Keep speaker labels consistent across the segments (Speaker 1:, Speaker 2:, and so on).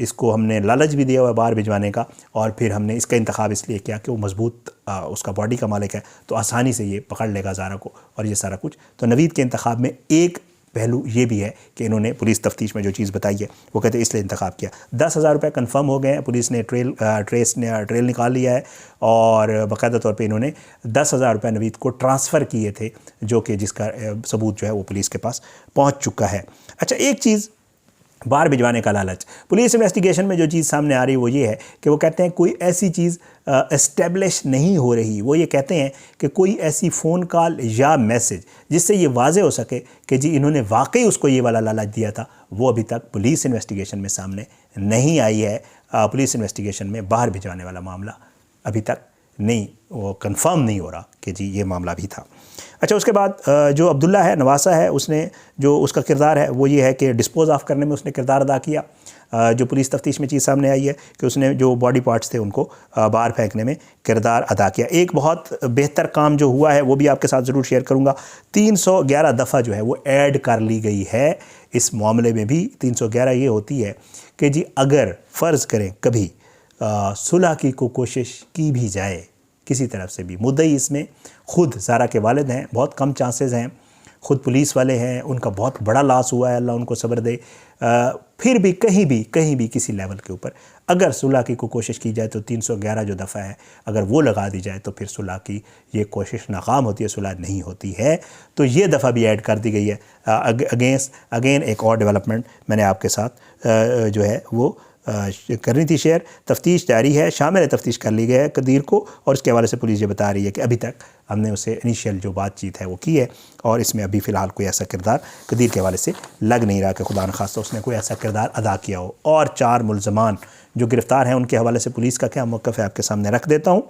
Speaker 1: اس کو ہم نے لالچ بھی دیا ہوا ہے باہر بھجوانے کا، اور پھر ہم نے اس کا انتخاب اس لیے کیا کہ وہ مضبوط اس کا باڈی کا مالک ہے تو آسانی سے یہ پکڑ لے گا زارا کو اور یہ سارا کچھ۔ تو نوید کے انتخاب میں ایک پہلو یہ بھی ہے کہ انہوں نے پولیس تفتیش میں جو چیز بتائی ہے وہ کہتے ہیں اس لیے انتخاب کیا۔ 10,000 روپے کنفرم ہو گئے ہیں، پولیس نے ٹریل نکال لیا ہے، اور باقاعدہ طور پہ انہوں نے 10,000 روپے نوید کو ٹرانسفر کیے تھے، جو کہ جس کا ثبوت جو ہے وہ پولیس کے پاس پہنچ چکا ہے۔ اچھا، ایک چیز باہر بھجوانے کا لالچ، پولیس انویسٹیگیشن میں جو چیز سامنے آ رہی وہ یہ ہے کہ وہ کہتے ہیں کوئی ایسی چیز اسٹیبلش نہیں ہو رہی۔ وہ یہ کہتے ہیں کہ کوئی ایسی فون کال یا میسج جس سے یہ واضح ہو سکے کہ جی انہوں نے واقعی اس کو یہ والا لالچ دیا تھا، وہ ابھی تک پولیس انویسٹیگیشن میں سامنے نہیں آئی ہے۔ پولیس انویسٹیگیشن میں باہر بھجوانے والا معاملہ ابھی تک نہیں، وہ کنفرم نہیں ہو رہا کہ جی یہ معاملہ بھی تھا۔ اچھا، اس کے بعد جو عبداللہ ہے، نواسہ ہے، اس نے جو اس کا کردار ہے وہ یہ ہے کہ ڈسپوز آف کرنے میں اس نے کردار ادا کیا۔ جو پولیس تفتیش میں چیز سامنے آئی ہے کہ اس نے جو باڈی پارٹس تھے ان کو باہر پھینکنے میں کردار ادا کیا۔ ایک بہت بہتر کام جو ہوا ہے وہ بھی آپ کے ساتھ ضرور شیئر کروں گا۔ 311 دفعہ جو ہے وہ ایڈ کر لی گئی ہے اس معاملے میں بھی۔ 311 یہ ہوتی ہے کہ جی اگر فرض کریں کبھی صلح کی کوشش کی بھی جائے کسی طرف سے بھی، مدعی اس میں خود زارا کے والد ہیں، بہت کم چانسز ہیں، خود پولیس والے ہیں، ان کا بہت بڑا لاس ہوا ہے، اللہ ان کو صبر دے، پھر بھی کہیں بھی کسی لیول کے اوپر اگر صلح کی کوشش کی جائے تو 311 جو دفعہ ہے اگر وہ لگا دی جائے تو پھر صلح کی یہ کوشش ناکام ہوتی ہے، صلح نہیں ہوتی ہے۔ تو یہ دفعہ بھی ایڈ کر دی گئی ہے۔ اگین ایک اور ڈیولپمنٹ میں نے آپ کے ساتھ جو ہے وہ کرنی تھی شیئر۔ تفتیش جاری ہے، شامل تفتیش کر لی گئی ہے قدیر کو، اور اس کے حوالے سے پولیس یہ بتا رہی ہے کہ ابھی تک ہم نے اسے انیشیل جو بات چیت ہے وہ کی ہے، اور اس میں ابھی فی الحال کوئی ایسا کردار قدیر کے حوالے سے لگ نہیں رہا کہ خدا نخواستہ اس نے کوئی ایسا کردار ادا کیا ہو۔ اور 4 ملزمان جو گرفتار ہیں ان کے حوالے سے پولیس کا کیا موقف ہے آپ کے سامنے رکھ دیتا ہوں۔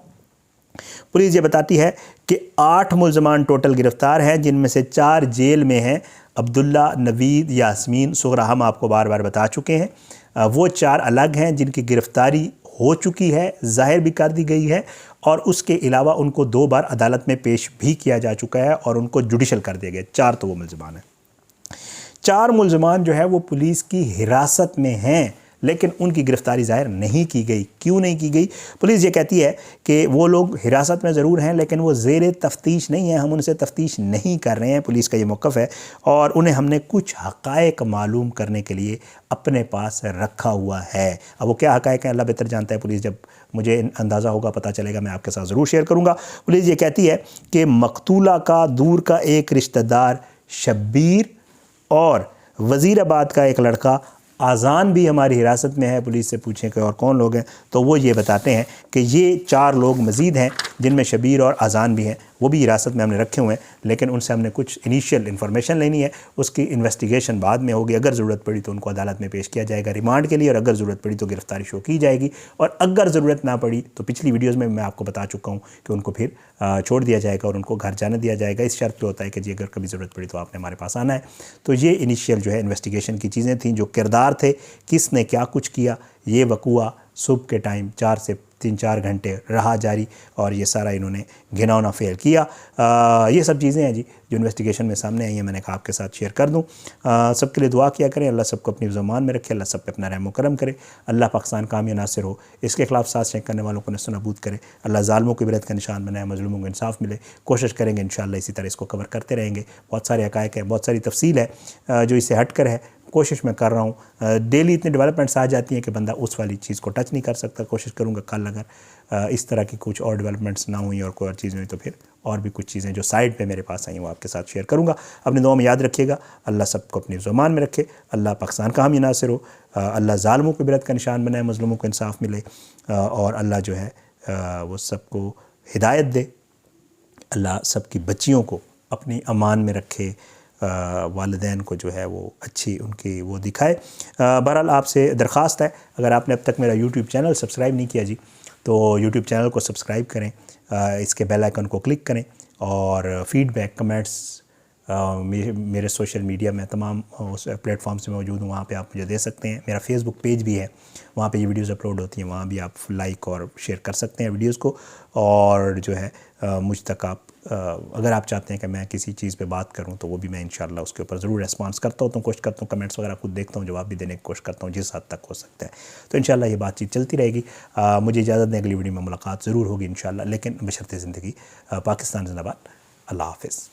Speaker 1: پولیس یہ بتاتی ہے کہ 8 ملزمان ٹوٹل گرفتار ہیں، جن میں سے 4 جیل میں ہیں۔ عبداللہ، نوید، یاسمین، سغرا ہم آپ کو بار بار بتا چکے ہیں۔ وہ 4 الگ ہیں جن کی گرفتاری ہو چکی ہے، ظاہر بھی کر دی گئی ہے، اور اس کے علاوہ ان کو 2 بار عدالت میں پیش بھی کیا جا چکا ہے اور ان کو جوڈیشل کر دیا گیا۔ 4 تو وہ ملزمان ہیں۔ 4 ملزمان جو ہے وہ پولیس کی حراست میں ہیں، لیکن ان کی گرفتاری ظاہر نہیں کی گئی۔ کیوں نہیں کی گئی؟ پولیس یہ کہتی ہے کہ وہ لوگ حراست میں ضرور ہیں لیکن وہ زیر تفتیش نہیں ہیں، ہم ان سے تفتیش نہیں کر رہے ہیں، پولیس کا یہ موقف ہے، اور انہیں ہم نے کچھ حقائق معلوم کرنے کے لیے اپنے پاس رکھا ہوا ہے۔ اب وہ کیا حقائق ہیں اللہ بہتر جانتا ہے، پولیس جب مجھے اندازہ ہوگا، پتہ چلے گا، میں آپ کے ساتھ ضرور شیئر کروں گا۔ پولیس یہ کہتی ہے کہ مقتولہ کا دور کا ایک رشتہ دار شبیر اور وزیر آباد کا ایک لڑکا آذان بھی ہماری حراست میں ہے۔ پولیس سے پوچھیں کہ اور کون لوگ ہیں تو وہ یہ بتاتے ہیں کہ یہ 4 لوگ مزید ہیں جن میں شبیر اور آذان بھی ہیں، وہ بھی حراست میں ہم نے رکھے ہوئے ہیں، لیکن ان سے ہم نے کچھ انیشیل انفارمیشن لینی ہے، اس کی انویسٹیگیشن بعد میں ہوگی۔ اگر ضرورت پڑی تو ان کو عدالت میں پیش کیا جائے گا ریمانڈ کے لیے، اور اگر ضرورت پڑی تو گرفتاری شو کی جائے گی، اور اگر ضرورت نہ پڑی تو پچھلی ویڈیوز میں میں آپ کو بتا چکا ہوں کہ ان کو پھر چھوڑ دیا جائے گا اور ان کو گھر جانے دیا جائے گا۔ اس شرط پہ ہوتا ہے کہ جی اگر کبھی ضرورت پڑی تو آپ نے ہمارے پاس آنا ہے۔ تو یہ انیشیل جو ہے انویسٹیگیشن کی چیزیں تھیں، جو کردار تھے، کس نے کیا کچھ کیا، یہ وقوع صبح کے ٹائم 4 سے 3-4 گھنٹے رہا جاری، اور یہ سارا انہوں نے گھناؤنا فیل کیا۔ یہ سب چیزیں ہیں جی جو انویسٹیگیشن میں سامنے آئی ہیں، میں نے کہا آپ کے ساتھ شیئر کر دوں۔ سب کے لیے دعا کیا کریں، اللہ سب کو اپنی زمان میں رکھے، اللہ سب پہ اپنا رحم و کرم کرے، اللہ پاکستان کامیاب ناصر ہو، اس کے خلاف سازشیں کرنے والوں کو نصب و نابود کرے، اللہ ظالموں کو عبرت کا نشان بنائے، مظلوموں کو انصاف ملے۔ کوشش کریں گے انشاءاللہ اسی طرح اس کو کور کرتے رہیں گے۔ بہت سارے حقائق ہیں، بہت ساری تفصیل ہے جو اس سے ہٹ کر ہے، کوشش میں کر رہا ہوں۔ ڈیلی اتنے ڈیولپمنٹس آ جاتی ہیں کہ بندہ اس والی چیز کو ٹچ نہیں کر سکتا۔ کوشش کروں گا کل اگر اس طرح کی کچھ اور ڈیولپمنٹس نہ ہوئیں اور کوئی اور چیز ہوئی تو پھر اور بھی کچھ چیزیں جو سائڈ پہ میرے پاس آئیں وہ آپ کے ساتھ شیئر کروں گا۔ اپنی دعا میں یاد رکھیے گا، اللہ سب کو اپنی زمان میں رکھے، اللہ پاکستان کا حامی ناصر ہو، اللہ ظالموں کو عبرت کا نشان بنائے، مظلوموں کو انصاف ملے، اور اللہ جو ہے وہ سب کو ہدایت دے، اللہ سب کی بچیوں کو اپنی امان میں رکھے، والدین کو جو ہے وہ اچھی ان کی وہ دکھائے۔ بہرحال آپ سے درخواست ہے، اگر آپ نے اب تک میرا یوٹیوب چینل سبسکرائب نہیں کیا جی تو یوٹیوب چینل کو سبسکرائب کریں، اس کے بیل آئیکن کو کلک کریں، اور فیڈ بیک، کمنٹس میرے سوشل میڈیا میں تمام اس پلیٹ فارمس میں موجود ہوں، وہاں پہ آپ مجھے دے سکتے ہیں. میرا فیس بک پیج بھی ہے، وہاں پہ یہ ویڈیوز اپلوڈ ہوتی ہیں، وہاں بھی آپ لائک اور شیئر کر سکتے ہیں ویڈیوز کو. اور جو ہے مجھ تک آپ اگر آپ چاہتے ہیں کہ میں کسی چیز پہ بات کروں تو وہ بھی میں انشاءاللہ اس کے اوپر ضرور ریسپانس کرتا ہوں، کوشش کرتا ہوں کمنٹس وغیرہ خود دیکھتا ہوں، جواب بھی دینے کی کوشش کرتا ہوں جس حد تک ہو سکتا ہے. تو انشاءاللہ یہ بات چیت چلتی رہے گی. مجھے اجازت دیں، اگلی ویڈیو میں ملاقات ضرور ہوگی انشاءاللہ، لیکن بشرط زندگی. پاکستان زندہ باد. اللہ حافظ.